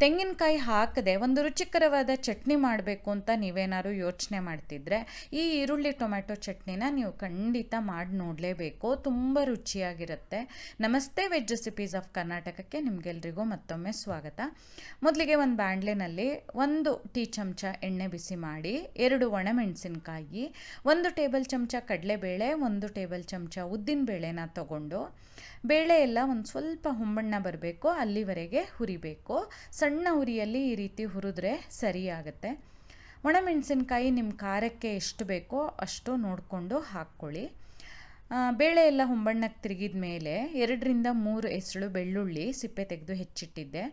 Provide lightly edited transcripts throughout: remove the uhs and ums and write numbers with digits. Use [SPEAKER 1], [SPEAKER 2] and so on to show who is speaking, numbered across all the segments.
[SPEAKER 1] ತೆಂಗಿನಕಾಯಿ ಹಾಕದೆ ಒಂದು ರುಚಿಕರವಾದ ಚಟ್ನಿ ಮಾಡಬೇಕು ಅಂತ ನೀವೇನಾದ್ರು ಯೋಚನೆ ಮಾಡ್ತಿದ್ರೆ ಈ ಈರುಳ್ಳಿ ಟೊಮ್ಯಾಟೊ ಚಟ್ನಿನ ನೀವು ಖಂಡಿತ ಮಾಡಿ ನೋಡಲೇಬೇಕು. ತುಂಬ ರುಚಿಯಾಗಿರುತ್ತೆ. ನಮಸ್ತೆ ವೆಜ್ ರೆಸಿಪೀಸ್ ಆಫ್ ಕರ್ನಾಟಕಕ್ಕೆ ನಿಮಗೆಲ್ರಿಗೂ ಮತ್ತೊಮ್ಮೆ ಸ್ವಾಗತ. ಮೊದಲಿಗೆ ಒಂದು ಬಾಣಲೆನಲ್ಲಿ 1 ಟೀ ಚಮಚ ಎಣ್ಣೆ ಬಿಸಿ ಮಾಡಿ, 2 ಒಣಮೆಣಸಿನಕಾಯಿ, 1 ಟೇಬಲ್ ಚಮಚ ಕಡಲೆಬೇಳೆ, 1 ಟೇಬಲ್ ಚಮಚ ಉದ್ದಿನಬೇಳೆನ ತಗೊಂಡು ಬೇಳೆ ಎಲ್ಲ ಒಂದು ಸ್ವಲ್ಪ ಹೊಂಬಣ್ಣ ಬರಬೇಕು ಅಲ್ಲಿವರೆಗೆ ಹುರಿಬೇಕು. ಸಣ್ಣ ಉರಿಯಲ್ಲಿ ಈ ರೀತಿ ಹುರಿದ್ರೆ ಸರಿಯಾಗುತ್ತೆ. ಒಣಮೆಣಸಿನ್ಕಾಯಿ ನಿಮ್ಮ ಖಾರಕ್ಕೆ ಎಷ್ಟು ಬೇಕೋ ಅಷ್ಟು ನೋಡಿಕೊಂಡು ಹಾಕ್ಕೊಳ್ಳಿ. ಬೇಳೆ ಎಲ್ಲ ಹೊಂಬಣ್ಣಕ್ಕೆ ತಿರುಗಿದ ಮೇಲೆ 2ರಿಂದ 3 ಎಸಳು ಬೆಳ್ಳುಳ್ಳಿ ಸಿಪ್ಪೆ ತೆಗೆದು ಹೆಚ್ಚಿಟ್ಟಿದ್ದೆ,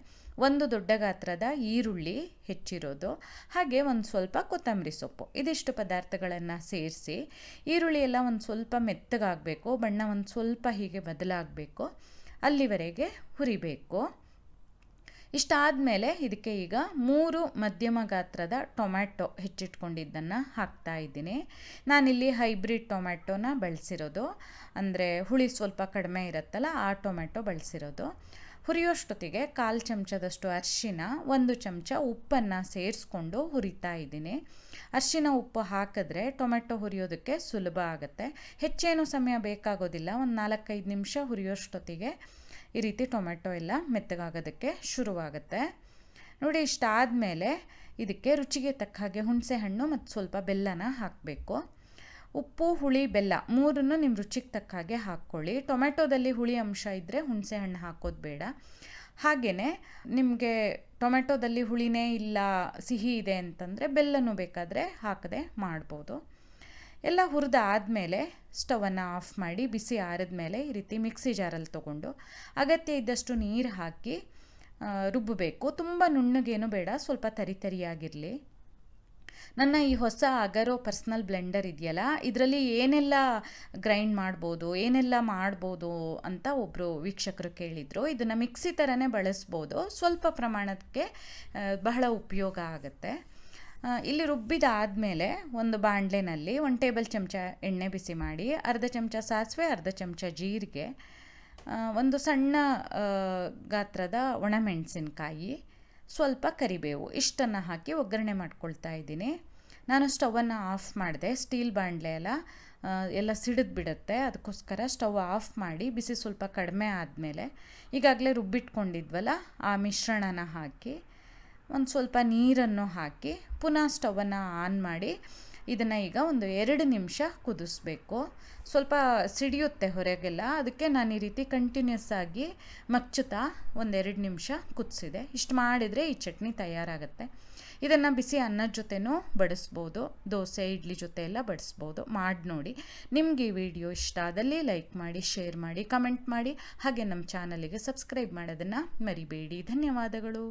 [SPEAKER 1] 1 ದೊಡ್ಡ ಗಾತ್ರದ ಈರುಳ್ಳಿ ಹೆಚ್ಚಿರೋದು, ಹಾಗೆ ಒಂದು ಸ್ವಲ್ಪ ಕೊತ್ತಂಬರಿ ಸೊಪ್ಪು. ಇದಿಷ್ಟು ಪದಾರ್ಥಗಳನ್ನು ಸೇರಿಸಿ ಈರುಳ್ಳಿ ಎಲ್ಲ ಒಂದು ಸ್ವಲ್ಪ ಮೆತ್ತಗಾಗಬೇಕು, ಬಣ್ಣ ಒಂದು ಸ್ವಲ್ಪ ಹೀಗೆ ಬದಲಾಗಬೇಕು, ಅಲ್ಲಿವರೆಗೆ ಹುರಿಬೇಕು. ಇಷ್ಟಾದಮೇಲೆ ಇದಕ್ಕೆ ಈಗ 3 ಮಧ್ಯಮ ಗಾತ್ರದ ಟೊಮ್ಯಾಟೊ ಹೆಚ್ಚಿಟ್ಕೊಂಡಿದ್ದನ್ನು ಹಾಕ್ತಾ ಇದ್ದೀನಿ. ನಾನಿಲ್ಲಿ ಹೈಬ್ರಿಡ್ ಟೊಮ್ಯಾಟೊನ ಬಳಸಿರೋದು, ಅಂದರೆ ಹುಳಿ ಸ್ವಲ್ಪ ಕಡಿಮೆ ಇರುತ್ತಲ್ಲ ಆ ಟೊಮ್ಯಾಟೊ ಬಳಸಿರೋದು. ಹುರಿಯೋಷ್ಟೊತ್ತಿಗೆ 1/4 ಚಮಚದಷ್ಟು ಅರಿಶಿನ, 1 ಚಮಚ ಉಪ್ಪನ್ನು ಸೇರಿಸ್ಕೊಂಡು ಹುರಿತಾ ಇದ್ದೀನಿ. ಅರಿಶಿನ ಉಪ್ಪು ಹಾಕಿದ್ರೆ ಟೊಮೆಟೊ ಹುರಿಯೋದಕ್ಕೆ ಸುಲಭ ಆಗುತ್ತೆ. ಹೆಚ್ಚೇನು ಸಮಯ ಬೇಕಾಗೋದಿಲ್ಲ, ಒಂದು 4-5 ನಿಮಿಷ ಹುರಿಯೋಷ್ಟೊತ್ತಿಗೆ ಈ ರೀತಿ ಟೊಮೆಟೊ ಎಲ್ಲ ಮೆತ್ತಗಾಗೋದಕ್ಕೆ ಶುರುವಾಗುತ್ತೆ. ನೋಡಿ, ಇಷ್ಟಾದಮೇಲೆ ಇದಕ್ಕೆ ರುಚಿಗೆ ತಕ್ಕ ಹಾಗೆ ಹುಣಸೆ ಹಣ್ಣು ಮತ್ತು ಸ್ವಲ್ಪ ಬೆಲ್ಲನ ಹಾಕಬೇಕು. ಉಪ್ಪು, ಹುಳಿ, ಬೆಲ್ಲ ಮೂರನ್ನು ನಿಮ್ಮ ರುಚಿಗೆ ತಕ್ಕ ಹಾಗೆ ಹಾಕ್ಕೊಳ್ಳಿ. ಟೊಮೆಟೊದಲ್ಲಿ ಹುಳಿ ಅಂಶ ಇದ್ದರೆ ಹುಣಸೆ ಹಣ್ಣು ಹಾಕೋದು ಬೇಡ. ಹಾಗೆಯೇ ನಿಮಗೆ ಟೊಮೆಟೊದಲ್ಲಿ ಹುಳಿನೇ ಇಲ್ಲ, ಸಿಹಿ ಇದೆ ಅಂತಂದರೆ ಬೆಲ್ಲನೂ ಬೇಕಾದರೆ ಹಾಕದೆ ಮಾಡ್ಬೋದು. ಎಲ್ಲ ಹುರಿದ ಆದಮೇಲೆ ಸ್ಟವನ್ನು ಆಫ್ ಮಾಡಿ ಬಿಸಿ ಆರಿದ ಮೇಲೆ ಈ ರೀತಿ ಮಿಕ್ಸಿ ಜಾರಲ್ಲಿ ತೊಗೊಂಡು ಅಗತ್ಯ ಇದ್ದಷ್ಟು ನೀರು ಹಾಕಿ ರುಬ್ಬಬೇಕು. ತುಂಬ ನುಣ್ಣಗೇನು ಬೇಡ, ಸ್ವಲ್ಪ ತರಿಯಾಗಿರಲಿ. ನನ್ನ ಈ ಹೊಸ ಅಗರೋ ಪರ್ಸ್ನಲ್ ಬ್ಲೆಂಡರ್ ಇದೆಯಲ್ಲ, ಇದರಲ್ಲಿ ಏನೆಲ್ಲ ಗ್ರೈಂಡ್ ಮಾಡ್ಬೋದು, ಏನೆಲ್ಲ ಮಾಡ್ಬೋದು ಅಂತ ಒಬ್ಬರು ವೀಕ್ಷಕರು ಕೇಳಿದರು. ಇದನ್ನು ಮಿಕ್ಸಿ ಥರನೇ ಬಳಸ್ಬೋದು, ಸ್ವಲ್ಪ ಪ್ರಮಾಣಕ್ಕೆ ಬಹಳ ಉಪಯೋಗ ಆಗುತ್ತೆ. ಇಲ್ಲಿ ರುಬ್ಬಿದಾದಮೇಲೆ ಒಂದು ಬಾಣಲೆನಲ್ಲಿ 1 ಟೇಬಲ್ ಚಮಚ ಎಣ್ಣೆ ಬಿಸಿ ಮಾಡಿ, ಅರ್ಧ ಚಮಚ ಸಾಸಿವೆ, ಅರ್ಧ ಚಮಚ ಜೀರಿಗೆ, ಒಂದು ಸಣ್ಣ ಗಾತ್ರದ ಒಣಮೆಣಸಿನ್ಕಾಯಿ, ಸ್ವಲ್ಪ ಕರಿಬೇವು ಇಷ್ಟನ್ನು ಹಾಕಿ ಒಗ್ಗರಣೆ ಮಾಡ್ಕೊಳ್ತಾ ಇದ್ದೀನಿ. ನಾನು ಸ್ಟವನ್ನು ಆಫ್ ಮಾಡಿದೆ. ಸ್ಟೀಲ್ ಬಾಣಲೆ ಎಲ್ಲ ಸಿಡಿದು ಬಿಡುತ್ತೆ, ಅದಕ್ಕೋಸ್ಕರ ಸ್ಟವ್ ಆಫ್ ಮಾಡಿ ಬಿಸಿ ಸ್ವಲ್ಪ ಕಡಿಮೆ ಆದಮೇಲೆ ಈಗಾಗಲೇ ರುಬ್ಬಿಟ್ಕೊಂಡಿದ್ವಲ್ಲ ಆ ಮಿಶ್ರಣನ ಹಾಕಿ ಒಂದು ಸ್ವಲ್ಪ ನೀರನ್ನು ಹಾಕಿ ಪುನಃ ಸ್ಟವನ್ನು ಆನ್ ಮಾಡಿ ಇದನ್ನು ಈಗ ಒಂದು 2 ನಿಮಿಷ ಕುದಿಸ್ಬೇಕು. ಸ್ವಲ್ಪ ಸಿಡಿಯುತ್ತೆ ಹೊರಗೆಲ್ಲ, ಅದಕ್ಕೆ ನಾನು ಈ ರೀತಿ ಕಂಟಿನ್ಯೂಸ್ ಆಗಿ ಮಚ್ಚುತ್ತಾ ಒಂದು 2 ನಿಮಿಷ ಕುದಿಸಿದೆ. ಇಷ್ಟು ಮಾಡಿದರೆ ಈ ಚಟ್ನಿ ತಯಾರಾಗುತ್ತೆ. ಇದನ್ನು ಬಿಸಿ ಅನ್ನದ ಜೊತೆನೂ ಬಡಿಸ್ಬೋದು, ದೋಸೆ ಇಡ್ಲಿ ಜೊತೆ ಎಲ್ಲ ಬಡಿಸ್ಬೋದು. ಮಾಡಿ ನೋಡಿ. ನಿಮಗೆ ಈ ವಿಡಿಯೋ ಇಷ್ಟ ಆದಲ್ಲಿ ಲೈಕ್ ಮಾಡಿ, ಶೇರ್ ಮಾಡಿ, ಕಮೆಂಟ್ ಮಾಡಿ, ಹಾಗೆ ನಮ್ಮ ಚಾನಲಿಗೆ ಸಬ್ಸ್ಕ್ರೈಬ್ ಮಾಡೋದನ್ನು ಮರಿಬೇಡಿ. ಧನ್ಯವಾದಗಳು.